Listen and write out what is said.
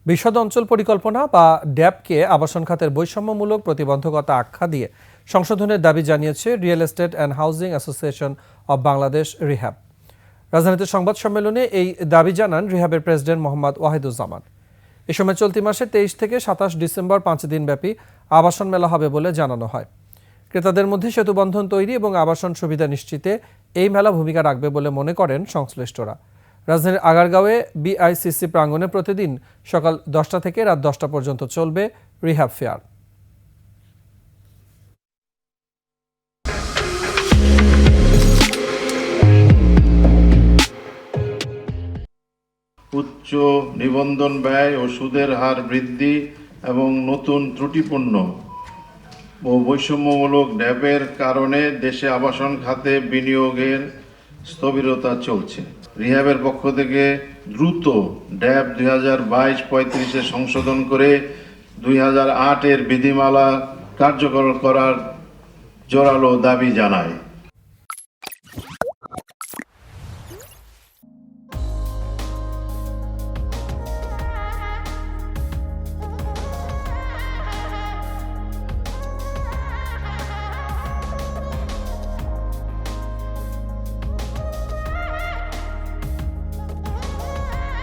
বিশদ অঞ্চল পরিকল্পনা বা ড্যাবকে আবাসন খাতের বৈষম্যমূলক প্রতিবন্ধকতা আখ্যা দিয়ে সংশোধনের দাবি জানিয়েছে real estate and housing association of Bangladesh rehab. রাজধানীতে সংবাদ সম্মেলনে এই দাবি জানান রিহ্যাবের প্রেসিডেন্ট মোহাম্মদ ওয়াহিদুজ্জামান। এ সময় চলতি মাসে 23 থেকে 27 ডিসেম্বর 5 দিনব্যাপী আবাসন মেলা হবে বলে জানানো হয়। ক্রেতাদের মধ্যে সেতুবন্ধন তৈরি এবং আবাসন সুবিধা নিশ্চিতে এই মেলা ভূমিকা রাখবে বলে মনে করেন সংশ্লিষ্টরা। রাজধানীর আগারগাঁওয়ে বিআইসিসি প্রাঙ্গণে প্রতিদিন সকাল 10টা থেকে রাত 10টা পর্যন্ত চলবে রিহ্যাব ফেয়ার। উচ্চ নিবন্ধন ব্যয় ও সুদের হার বৃদ্ধি এবং নতুন ত্রুটিপূর্ণ ও বৈষম্যমূলক ড্যাবের কারণে দেশে আবাসন খাতে বিনিয়োগের স্থবিরতা চলছে। রিহ্যাবের পক্ষ থেকে দ্রুত ড্যাব 2022-35-এ সংশোধন করে 2008-এর বিধিমালা কার্যকর করার জোরালো দাবি জানায়।